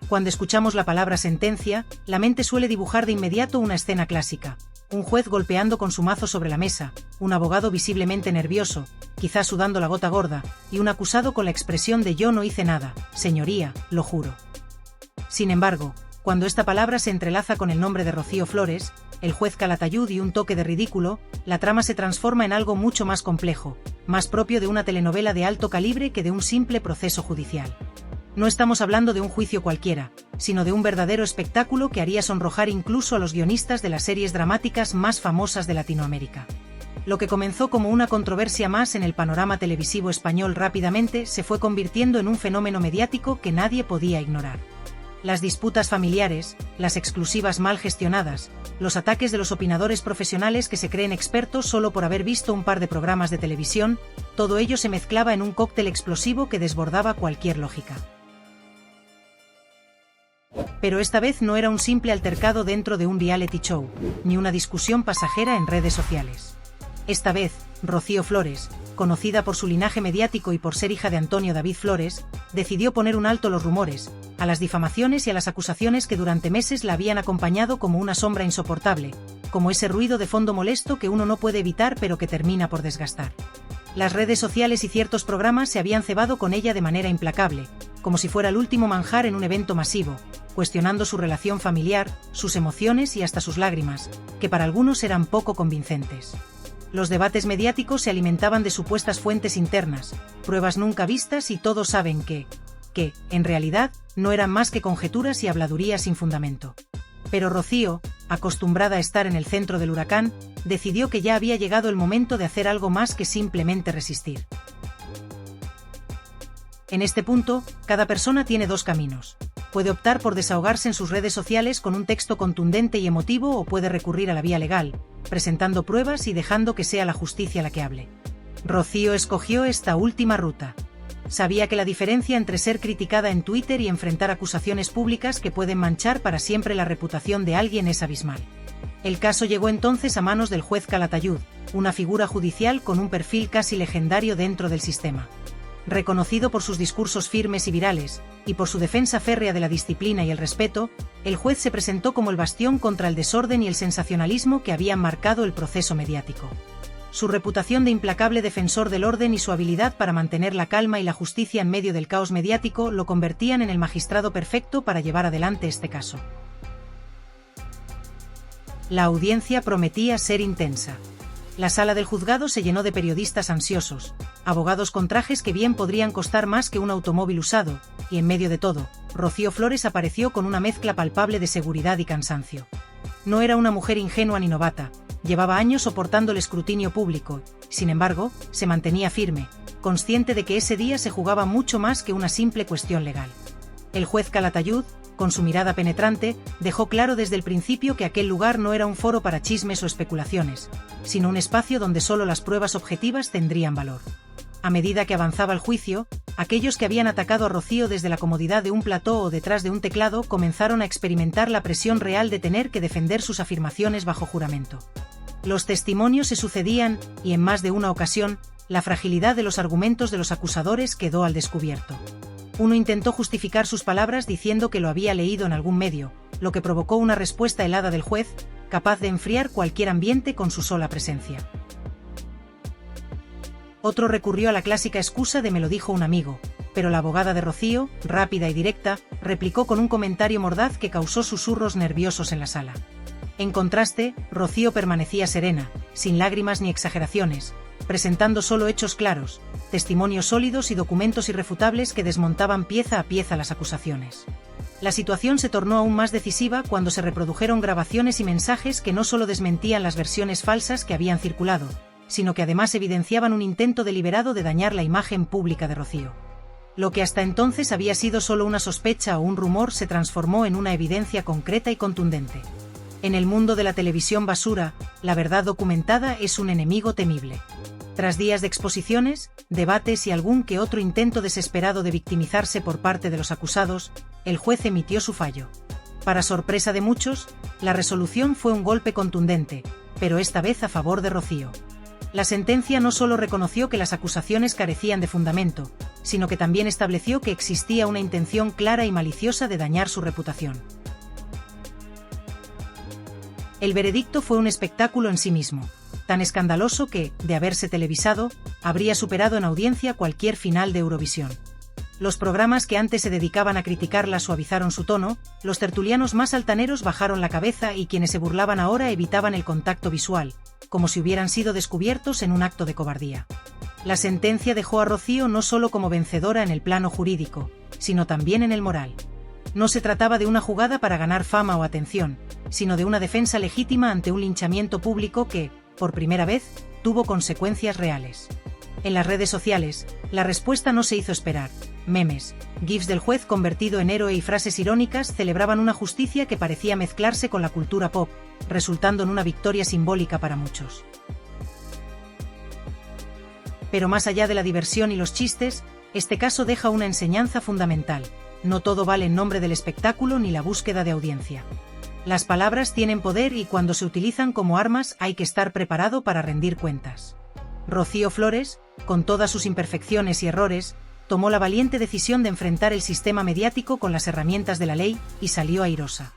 Cuando escuchamos la palabra sentencia, la mente suele dibujar de inmediato una escena clásica. Un juez golpeando con su mazo sobre la mesa, un abogado visiblemente nervioso, quizás sudando la gota gorda, y un acusado con la expresión de «yo no hice nada, señoría, lo juro». Sin embargo, cuando esta palabra se entrelaza con el nombre de Rocío Flores, el juez Calatayud y un toque de ridículo, la trama se transforma en algo mucho más complejo, más propio de una telenovela de alto calibre que de un simple proceso judicial. No estamos hablando de un juicio cualquiera, sino de un verdadero espectáculo que haría sonrojar incluso a los guionistas de las series dramáticas más famosas de Latinoamérica. Lo que comenzó como una controversia más en el panorama televisivo español rápidamente se fue convirtiendo en un fenómeno mediático que nadie podía ignorar. Las disputas familiares, las exclusivas mal gestionadas, los ataques de los opinadores profesionales que se creen expertos solo por haber visto un par de programas de televisión, todo ello se mezclaba en un cóctel explosivo que desbordaba cualquier lógica. Pero esta vez no era un simple altercado dentro de un reality show, ni una discusión pasajera en redes sociales. Esta vez, Rocío Flores, conocida por su linaje mediático y por ser hija de Antonio David Flores, decidió poner un alto a los rumores, a las difamaciones y a las acusaciones que durante meses la habían acompañado como una sombra insoportable, como ese ruido de fondo molesto que uno no puede evitar pero que termina por desgastar. Las redes sociales y ciertos programas se habían cebado con ella de manera implacable, como si fuera el último manjar en un evento masivo, cuestionando su relación familiar, sus emociones y hasta sus lágrimas, que para algunos eran poco convincentes. Los debates mediáticos se alimentaban de supuestas fuentes internas, pruebas nunca vistas y todos saben que, en realidad, no eran más que conjeturas y habladurías sin fundamento. Pero Rocío, acostumbrada a estar en el centro del huracán, decidió que ya había llegado el momento de hacer algo más que simplemente resistir. En este punto, cada persona tiene dos caminos. Puede optar por desahogarse en sus redes sociales con un texto contundente y emotivo o puede recurrir a la vía legal, presentando pruebas y dejando que sea la justicia la que hable. Rocío escogió esta última ruta. Sabía que la diferencia entre ser criticada en Twitter y enfrentar acusaciones públicas que pueden manchar para siempre la reputación de alguien es abismal. El caso llegó entonces a manos del juez Calatayud, una figura judicial con un perfil casi legendario dentro del sistema. Reconocido por sus discursos firmes y virales, y por su defensa férrea de la disciplina y el respeto, el juez se presentó como el bastión contra el desorden y el sensacionalismo que habían marcado el proceso mediático. Su reputación de implacable defensor del orden y su habilidad para mantener la calma y la justicia en medio del caos mediático lo convertían en el magistrado perfecto para llevar adelante este caso. La audiencia prometía ser intensa. La sala del juzgado se llenó de periodistas ansiosos, abogados con trajes que bien podrían costar más que un automóvil usado, y en medio de todo, Rocío Flores apareció con una mezcla palpable de seguridad y cansancio. No era una mujer ingenua ni novata, llevaba años soportando el escrutinio público, sin embargo, se mantenía firme, consciente de que ese día se jugaba mucho más que una simple cuestión legal. El juez Calatayud, con su mirada penetrante, dejó claro desde el principio que aquel lugar no era un foro para chismes o especulaciones, sino un espacio donde solo las pruebas objetivas tendrían valor. A medida que avanzaba el juicio, aquellos que habían atacado a Rocío desde la comodidad de un plató o detrás de un teclado comenzaron a experimentar la presión real de tener que defender sus afirmaciones bajo juramento. Los testimonios se sucedían, y en más de una ocasión, la fragilidad de los argumentos de los acusadores quedó al descubierto. Uno intentó justificar sus palabras diciendo que lo había leído en algún medio, lo que provocó una respuesta helada del juez, capaz de enfriar cualquier ambiente con su sola presencia. Otro recurrió a la clásica excusa de «me lo dijo un amigo», pero la abogada de Rocío, rápida y directa, replicó con un comentario mordaz que causó susurros nerviosos en la sala. En contraste, Rocío permanecía serena, sin lágrimas ni exageraciones, presentando solo hechos claros, testimonios sólidos y documentos irrefutables que desmontaban pieza a pieza las acusaciones. La situación se tornó aún más decisiva cuando se reprodujeron grabaciones y mensajes que no solo desmentían las versiones falsas que habían circulado, sino que además evidenciaban un intento deliberado de dañar la imagen pública de Rocío. Lo que hasta entonces había sido solo una sospecha o un rumor se transformó en una evidencia concreta y contundente. En el mundo de la televisión basura, la verdad documentada es un enemigo temible. Tras días de exposiciones, debates y algún que otro intento desesperado de victimizarse por parte de los acusados, el juez emitió su fallo. Para sorpresa de muchos, la resolución fue un golpe contundente, pero esta vez a favor de Rocío. La sentencia no solo reconoció que las acusaciones carecían de fundamento, sino que también estableció que existía una intención clara y maliciosa de dañar su reputación. El veredicto fue un espectáculo en sí mismo, tan escandaloso que, de haberse televisado, habría superado en audiencia cualquier final de Eurovisión. Los programas que antes se dedicaban a criticarla suavizaron su tono, los tertulianos más altaneros bajaron la cabeza y quienes se burlaban ahora evitaban el contacto visual, como si hubieran sido descubiertos en un acto de cobardía. La sentencia dejó a Rocío no solo como vencedora en el plano jurídico, sino también en el moral. No se trataba de una jugada para ganar fama o atención, sino de una defensa legítima ante un linchamiento público que, por primera vez, tuvo consecuencias reales. En las redes sociales, la respuesta no se hizo esperar. Memes, gifs del juez convertido en héroe y frases irónicas celebraban una justicia que parecía mezclarse con la cultura pop, resultando en una victoria simbólica para muchos. Pero más allá de la diversión y los chistes, este caso deja una enseñanza fundamental: no todo vale en nombre del espectáculo ni la búsqueda de audiencia. Las palabras tienen poder y cuando se utilizan como armas hay que estar preparado para rendir cuentas. Rocío Flores, con todas sus imperfecciones y errores, tomó la valiente decisión de enfrentar el sistema mediático con las herramientas de la ley y salió airosa.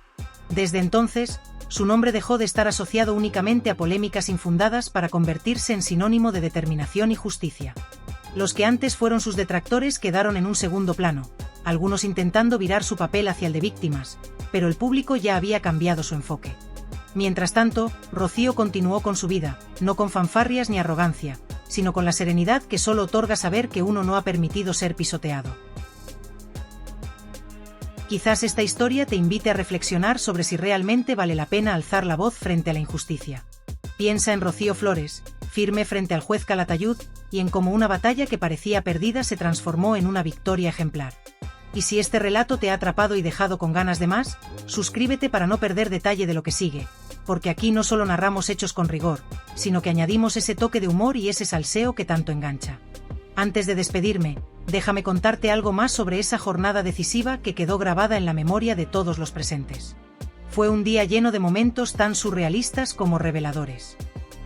Desde entonces, su nombre dejó de estar asociado únicamente a polémicas infundadas para convertirse en sinónimo de determinación y justicia. Los que antes fueron sus detractores quedaron en un segundo plano, algunos intentando virar su papel hacia el de víctimas, pero el público ya había cambiado su enfoque. Mientras tanto, Rocío continuó con su vida, no con fanfarrias ni arrogancia, sino con la serenidad que solo otorga saber que uno no ha permitido ser pisoteado. Quizás esta historia te invite a reflexionar sobre si realmente vale la pena alzar la voz frente a la injusticia. Piensa en Rocío Flores, firme frente al juez Calatayud, y en cómo una batalla que parecía perdida se transformó en una victoria ejemplar. Y si este relato te ha atrapado y dejado con ganas de más, suscríbete para no perder detalle de lo que sigue, porque aquí no solo narramos hechos con rigor, sino que añadimos ese toque de humor y ese salseo que tanto engancha. Antes de despedirme, déjame contarte algo más sobre esa jornada decisiva que quedó grabada en la memoria de todos los presentes. Fue un día lleno de momentos tan surrealistas como reveladores.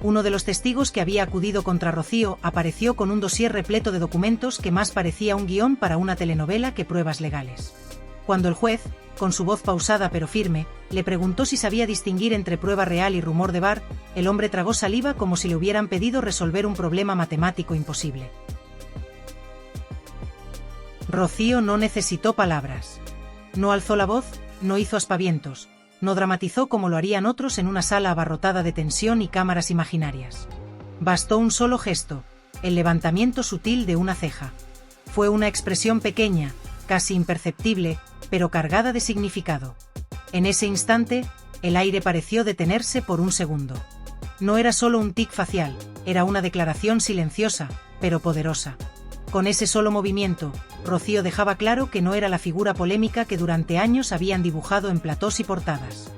Uno de los testigos que había acudido contra Rocío apareció con un dossier repleto de documentos que más parecía un guión para una telenovela que pruebas legales. Cuando el juez, con su voz pausada pero firme, le preguntó si sabía distinguir entre prueba real y rumor de bar, el hombre tragó saliva como si le hubieran pedido resolver un problema matemático imposible. Rocío no necesitó palabras. No alzó la voz, no hizo aspavientos, no dramatizó como lo harían otros en una sala abarrotada de tensión y cámaras imaginarias. Bastó un solo gesto, el levantamiento sutil de una ceja. Fue una expresión pequeña, casi imperceptible, pero cargada de significado. En ese instante, el aire pareció detenerse por un segundo. No era solo un tic facial, era una declaración silenciosa, pero poderosa. Con ese solo movimiento, Rocío dejaba claro que no era la figura polémica que durante años habían dibujado en platós y portadas.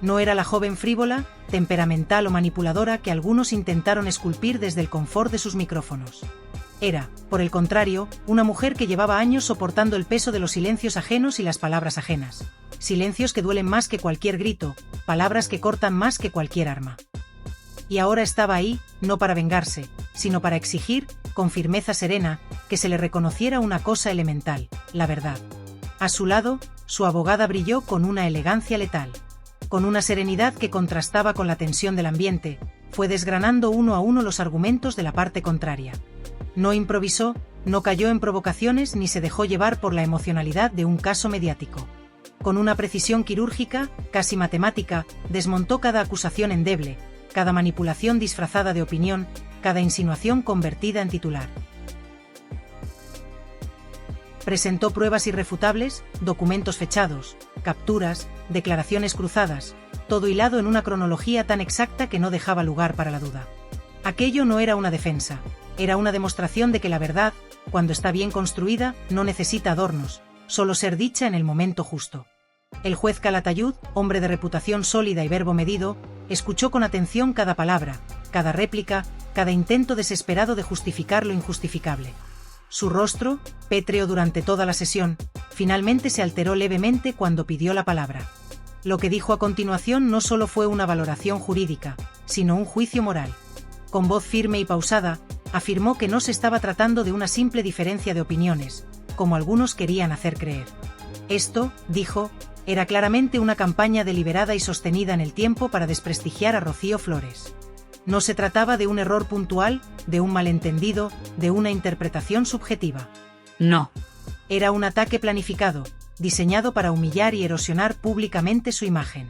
No era la joven frívola, temperamental o manipuladora que algunos intentaron esculpir desde el confort de sus micrófonos. Era, por el contrario, una mujer que llevaba años soportando el peso de los silencios ajenos y las palabras ajenas. Silencios que duelen más que cualquier grito, palabras que cortan más que cualquier arma. Y ahora estaba ahí, no para vengarse, sino para exigir, con firmeza serena, que se le reconociera una cosa elemental, la verdad. A su lado, su abogada brilló con una elegancia letal. Con una serenidad que contrastaba con la tensión del ambiente, fue desgranando uno a uno los argumentos de la parte contraria. No improvisó, no cayó en provocaciones ni se dejó llevar por la emocionalidad de un caso mediático. Con una precisión quirúrgica, casi matemática, desmontó cada acusación endeble, cada manipulación disfrazada de opinión, cada insinuación convertida en titular. Presentó pruebas irrefutables, documentos fechados, capturas, declaraciones cruzadas, todo hilado en una cronología tan exacta que no dejaba lugar para la duda. Aquello no era una defensa, era una demostración de que la verdad, cuando está bien construida, no necesita adornos, solo ser dicha en el momento justo. El juez Calatayud, hombre de reputación sólida y verbo medido, escuchó con atención cada palabra, cada réplica, cada intento desesperado de justificar lo injustificable. Su rostro, pétreo durante toda la sesión, finalmente se alteró levemente cuando pidió la palabra. Lo que dijo a continuación no solo fue una valoración jurídica, sino un juicio moral. Con voz firme y pausada, afirmó que no se estaba tratando de una simple diferencia de opiniones, como algunos querían hacer creer. Esto, dijo, era claramente una campaña deliberada y sostenida en el tiempo para desprestigiar a Rocío Flores. No se trataba de un error puntual, de un malentendido, de una interpretación subjetiva. No. Era un ataque planificado, diseñado para humillar y erosionar públicamente su imagen.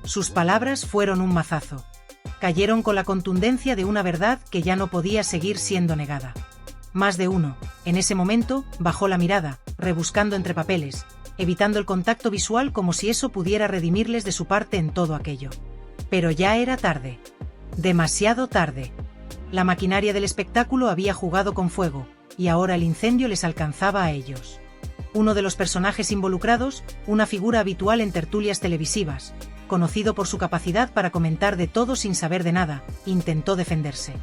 Sus palabras fueron un mazazo. Cayeron con la contundencia de una verdad que ya no podía seguir siendo negada. Más de uno, en ese momento, bajó la mirada, rebuscando entre papeles, evitando el contacto visual como si eso pudiera redimirles de su parte en todo aquello. Pero ya era tarde. Demasiado tarde. La maquinaria del espectáculo había jugado con fuego, y ahora el incendio les alcanzaba a ellos. Uno de los personajes involucrados, una figura habitual en tertulias televisivas, conocido por su capacidad para comentar de todo sin saber de nada, intentó defenderse.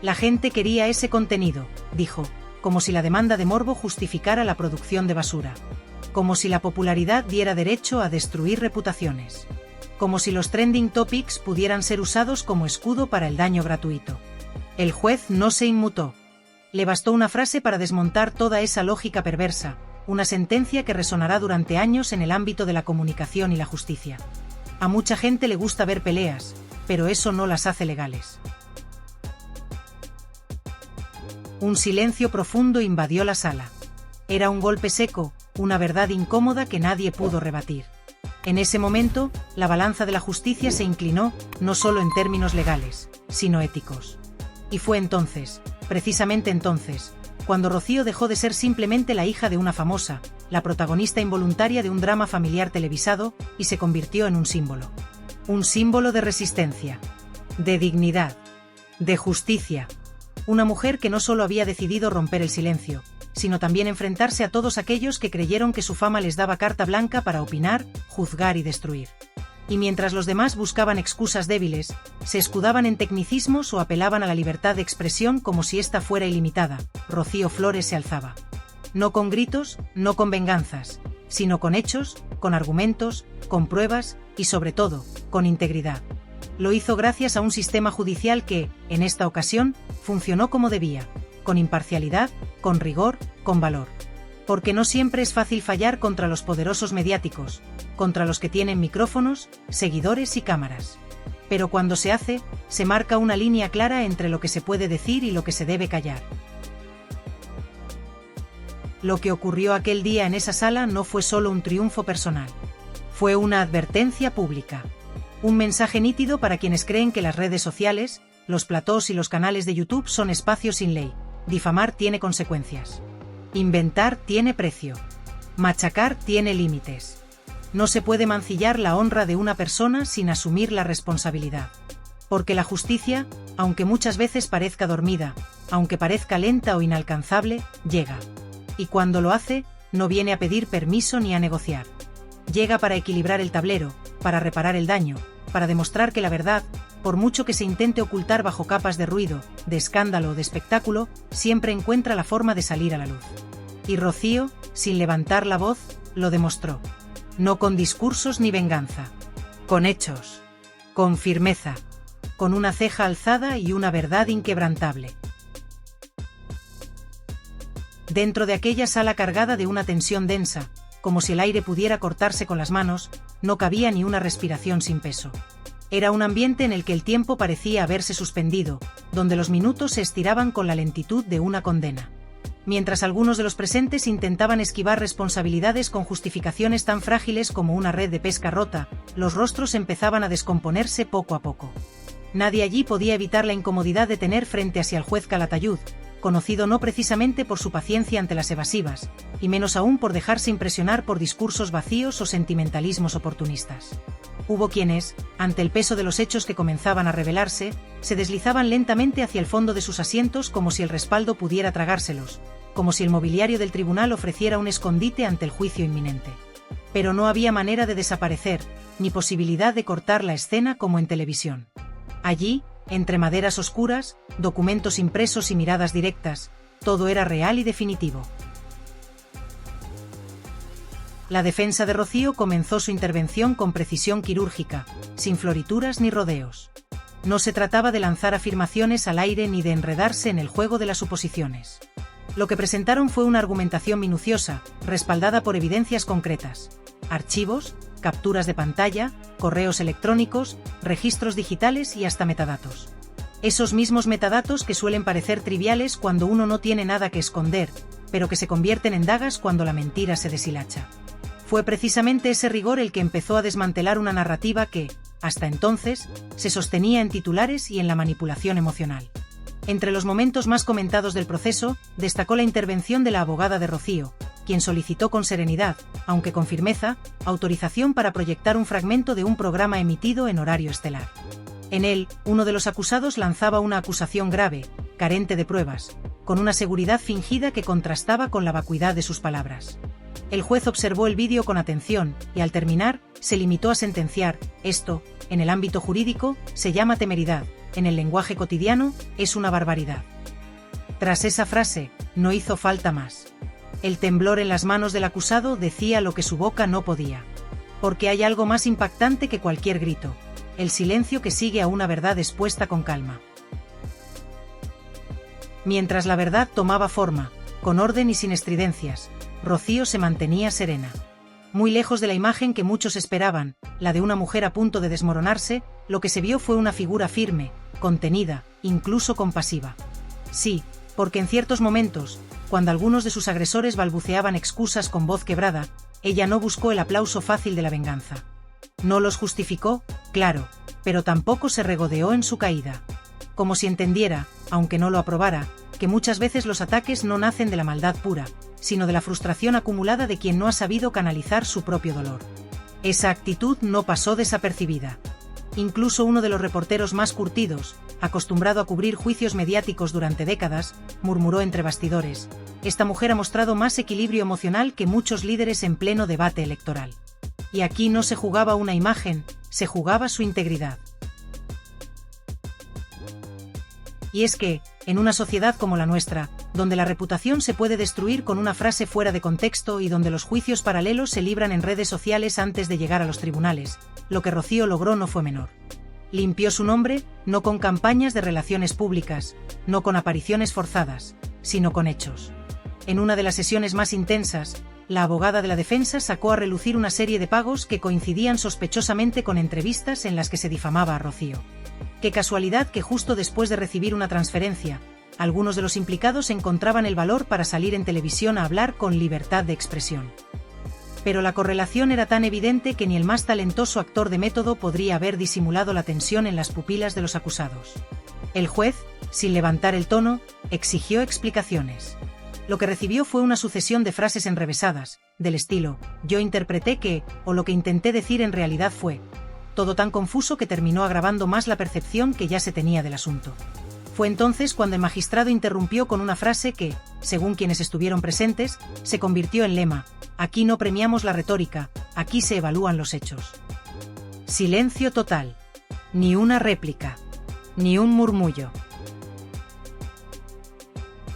La gente quería ese contenido, dijo, como si la demanda de morbo justificara la producción de basura. Como si la popularidad diera derecho a destruir reputaciones. Como si los trending topics pudieran ser usados como escudo para el daño gratuito. El juez no se inmutó. Le bastó una frase para desmontar toda esa lógica perversa, una sentencia que resonará durante años en el ámbito de la comunicación y la justicia. A mucha gente le gusta ver peleas, pero eso no las hace legales. Un silencio profundo invadió la sala. Era un golpe seco, una verdad incómoda que nadie pudo rebatir. En ese momento, la balanza de la justicia se inclinó, no solo en términos legales, sino éticos. Y fue entonces, precisamente entonces, cuando Rocío dejó de ser simplemente la hija de una famosa, la protagonista involuntaria de un drama familiar televisado, y se convirtió en un símbolo. Un símbolo de resistencia, de dignidad, de justicia. Una mujer que no solo había decidido romper el silencio, sino también enfrentarse a todos aquellos que creyeron que su fama les daba carta blanca para opinar, juzgar y destruir. Y mientras los demás buscaban excusas débiles, se escudaban en tecnicismos o apelaban a la libertad de expresión como si ésta fuera ilimitada, Rocío Flores se alzaba. No con gritos, no con venganzas, sino con hechos, con argumentos, con pruebas y sobre todo, con integridad. Lo hizo gracias a un sistema judicial que, en esta ocasión, funcionó como debía, con imparcialidad, con rigor, con valor. Porque no siempre es fácil fallar contra los poderosos mediáticos, contra los que tienen micrófonos, seguidores y cámaras. Pero cuando se hace, se marca una línea clara entre lo que se puede decir y lo que se debe callar. Lo que ocurrió aquel día en esa sala no fue solo un triunfo personal. Fue una advertencia pública. Un mensaje nítido para quienes creen que las redes sociales, los platós y los canales de YouTube son espacios sin ley. Difamar tiene consecuencias. Inventar tiene precio. Machacar tiene límites. No se puede mancillar la honra de una persona sin asumir la responsabilidad. Porque la justicia, aunque muchas veces parezca dormida, aunque parezca lenta o inalcanzable, llega. Y cuando lo hace, no viene a pedir permiso ni a negociar. Llega para equilibrar el tablero, para reparar el daño, para demostrar que la verdad, por mucho que se intente ocultar bajo capas de ruido, de escándalo o de espectáculo, siempre encuentra la forma de salir a la luz. Y Rocío, sin levantar la voz, lo demostró. No con discursos ni venganza. Con hechos. Con firmeza. Con una ceja alzada y una verdad inquebrantable. Dentro de aquella sala cargada de una tensión densa, como si el aire pudiera cortarse con las manos, no cabía ni una respiración sin peso. Era un ambiente en el que el tiempo parecía haberse suspendido, donde los minutos se estiraban con la lentitud de una condena. Mientras algunos de los presentes intentaban esquivar responsabilidades con justificaciones tan frágiles como una red de pesca rota, los rostros empezaban a descomponerse poco a poco. Nadie allí podía evitar la incomodidad de tener frente hacia el juez Calatayud, conocido no precisamente por su paciencia ante las evasivas, y menos aún por dejarse impresionar por discursos vacíos o sentimentalismos oportunistas. Hubo quienes, ante el peso de los hechos que comenzaban a revelarse, se deslizaban lentamente hacia el fondo de sus asientos como si el respaldo pudiera tragárselos, como si el mobiliario del tribunal ofreciera un escondite ante el juicio inminente. Pero no había manera de desaparecer, ni posibilidad de cortar la escena como en televisión. Allí, entre maderas oscuras, documentos impresos y miradas directas, todo era real y definitivo. La defensa de Rocío comenzó su intervención con precisión quirúrgica, sin florituras ni rodeos. No se trataba de lanzar afirmaciones al aire ni de enredarse en el juego de las suposiciones. Lo que presentaron fue una argumentación minuciosa, respaldada por evidencias concretas. Archivos, capturas de pantalla, correos electrónicos, registros digitales y hasta metadatos. Esos mismos metadatos que suelen parecer triviales cuando uno no tiene nada que esconder, pero que se convierten en dagas cuando la mentira se deshilacha. Fue precisamente ese rigor el que empezó a desmantelar una narrativa que, hasta entonces, se sostenía en titulares y en la manipulación emocional. Entre los momentos más comentados del proceso, destacó la intervención de la abogada de Rocío, quien solicitó con serenidad, aunque con firmeza, autorización para proyectar un fragmento de un programa emitido en horario estelar. En él, uno de los acusados lanzaba una acusación grave, carente de pruebas, con una seguridad fingida que contrastaba con la vacuidad de sus palabras. El juez observó el vídeo con atención y, al terminar, se limitó a sentenciar: esto, en el ámbito jurídico, se llama temeridad, en el lenguaje cotidiano, es una barbaridad. Tras esa frase, no hizo falta más. El temblor en las manos del acusado decía lo que su boca no podía. Porque hay algo más impactante que cualquier grito: el silencio que sigue a una verdad expuesta con calma. Mientras la verdad tomaba forma, con orden y sin estridencias, Rocío se mantenía serena. Muy lejos de la imagen que muchos esperaban, la de una mujer a punto de desmoronarse, lo que se vio fue una figura firme, contenida, incluso compasiva. Sí, porque en ciertos momentos, cuando algunos de sus agresores balbuceaban excusas con voz quebrada, ella no buscó el aplauso fácil de la venganza. No los justificó, claro, pero tampoco se regodeó en su caída. Como si entendiera, aunque no lo aprobara, que muchas veces los ataques no nacen de la maldad pura, sino de la frustración acumulada de quien no ha sabido canalizar su propio dolor. Esa actitud no pasó desapercibida. Incluso uno de los reporteros más curtidos, acostumbrado a cubrir juicios mediáticos durante décadas, murmuró entre bastidores: esta mujer ha mostrado más equilibrio emocional que muchos líderes en pleno debate electoral. Y aquí no se jugaba una imagen, se jugaba su integridad. Y es que, en una sociedad como la nuestra, donde la reputación se puede destruir con una frase fuera de contexto y donde los juicios paralelos se libran en redes sociales antes de llegar a los tribunales, lo que Rocío logró no fue menor. Limpió su nombre, no con campañas de relaciones públicas, no con apariciones forzadas, sino con hechos. En una de las sesiones más intensas, la abogada de la defensa sacó a relucir una serie de pagos que coincidían sospechosamente con entrevistas en las que se difamaba a Rocío. Qué casualidad que justo después de recibir una transferencia, algunos de los implicados encontraban el valor para salir en televisión a hablar con libertad de expresión. Pero la correlación era tan evidente que ni el más talentoso actor de método podría haber disimulado la tensión en las pupilas de los acusados. El juez, sin levantar el tono, exigió explicaciones. Lo que recibió fue una sucesión de frases enrevesadas, del estilo: yo interpreté que, o lo que intenté decir en realidad fue. Todo tan confuso que terminó agravando más la percepción que ya se tenía del asunto. Fue entonces cuando el magistrado interrumpió con una frase que, según quienes estuvieron presentes, se convirtió en lema: aquí no premiamos la retórica, aquí se evalúan los hechos. Silencio total. Ni una réplica. Ni un murmullo.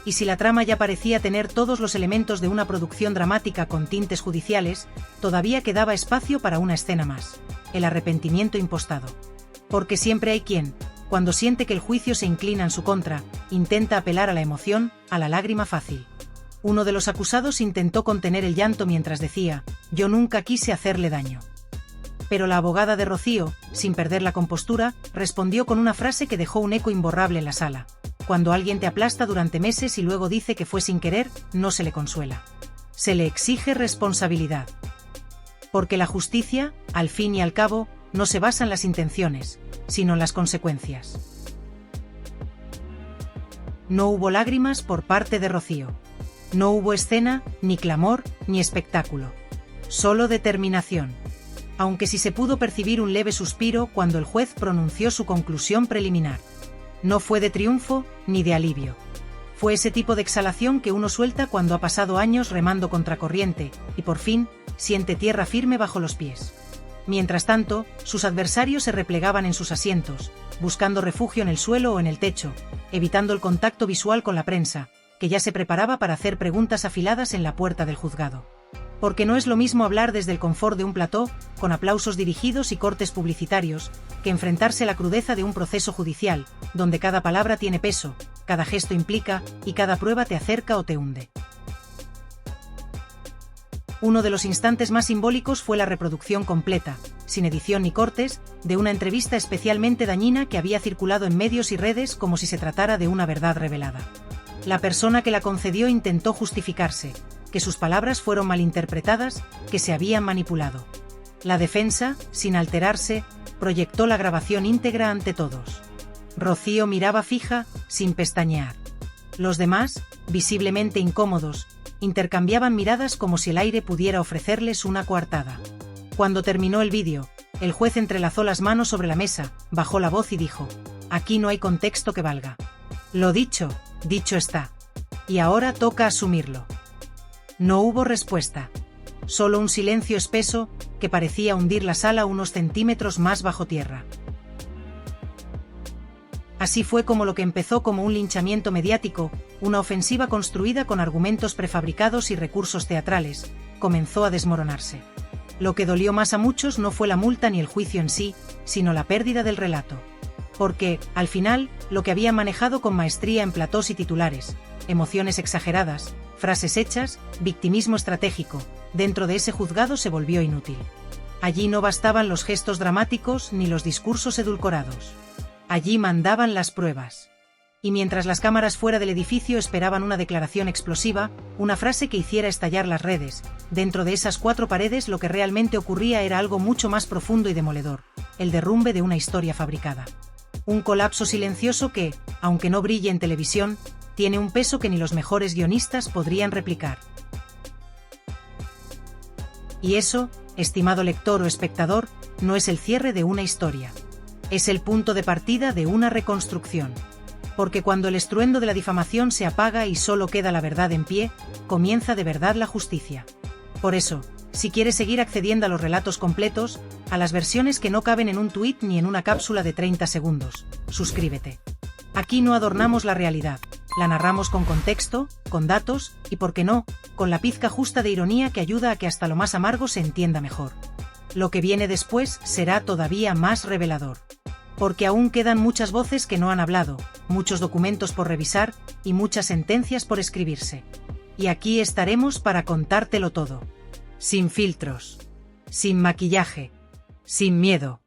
Y si la trama ya parecía tener todos los elementos de una producción dramática con tintes judiciales, todavía quedaba espacio para una escena más: el arrepentimiento impostado. Porque siempre hay quien, cuando siente que el juicio se inclina en su contra, intenta apelar a la emoción, a la lágrima fácil. Uno de los acusados intentó contener el llanto mientras decía: yo nunca quise hacerle daño. Pero la abogada de Rocío, sin perder la compostura, respondió con una frase que dejó un eco imborrable en la sala: cuando alguien te aplasta durante meses y luego dice que fue sin querer, no se le consuela. Se le exige responsabilidad. Porque la justicia, al fin y al cabo, no se basa en las intenciones, sino en las consecuencias. No hubo lágrimas por parte de Rocío. No hubo escena, ni clamor, ni espectáculo. Solo determinación. Aunque sí se pudo percibir un leve suspiro cuando el juez pronunció su conclusión preliminar. No fue de triunfo, ni de alivio. Fue ese tipo de exhalación que uno suelta cuando ha pasado años remando contracorriente, y por fin, siente tierra firme bajo los pies. Mientras tanto, sus adversarios se replegaban en sus asientos, buscando refugio en el suelo o en el techo, evitando el contacto visual con la prensa, que ya se preparaba para hacer preguntas afiladas en la puerta del juzgado. Porque no es lo mismo hablar desde el confort de un plató, con aplausos dirigidos y cortes publicitarios, que enfrentarse a la crudeza de un proceso judicial, donde cada palabra tiene peso, cada gesto implica, y cada prueba te acerca o te hunde. Uno de los instantes más simbólicos fue la reproducción completa, sin edición ni cortes, de una entrevista especialmente dañina que había circulado en medios y redes como si se tratara de una verdad revelada. La persona que la concedió intentó justificarse, que sus palabras fueron malinterpretadas, que se habían manipulado. La defensa, sin alterarse, proyectó la grabación íntegra ante todos. Rocío miraba fija, sin pestañear. Los demás, visiblemente incómodos, intercambiaban miradas como si el aire pudiera ofrecerles una coartada. Cuando terminó el vídeo, el juez entrelazó las manos sobre la mesa, bajó la voz y dijo: «Aquí no hay contexto que valga. Lo dicho, dicho está. Y ahora toca asumirlo». No hubo respuesta. Solo un silencio espeso, que parecía hundir la sala unos centímetros más bajo tierra. Así fue como lo que empezó como un linchamiento mediático, una ofensiva construida con argumentos prefabricados y recursos teatrales, comenzó a desmoronarse. Lo que dolió más a muchos no fue la multa ni el juicio en sí, sino la pérdida del relato. Porque, al final, lo que habían manejado con maestría en platós y titulares, emociones exageradas, frases hechas, victimismo estratégico, dentro de ese juzgado se volvió inútil. Allí no bastaban los gestos dramáticos ni los discursos edulcorados. Allí mandaban las pruebas. Y mientras las cámaras fuera del edificio esperaban una declaración explosiva, una frase que hiciera estallar las redes, dentro de esas cuatro paredes lo que realmente ocurría era algo mucho más profundo y demoledor: el derrumbe de una historia fabricada. Un colapso silencioso que, aunque no brille en televisión, tiene un peso que ni los mejores guionistas podrían replicar. Y eso, estimado lector o espectador, no es el cierre de una historia. Es el punto de partida de una reconstrucción. Porque cuando el estruendo de la difamación se apaga y solo queda la verdad en pie, comienza de verdad la justicia. Por eso, si quieres seguir accediendo a los relatos completos, a las versiones que no caben en un tuit ni en una cápsula de 30 segundos, suscríbete. Aquí no adornamos la realidad, la narramos con contexto, con datos, y por qué no, con la pizca justa de ironía que ayuda a que hasta lo más amargo se entienda mejor. Lo que viene después será todavía más revelador. Porque aún quedan muchas voces que no han hablado, muchos documentos por revisar, y muchas sentencias por escribirse. Y aquí estaremos para contártelo todo. Sin filtros. Sin maquillaje. Sin miedo.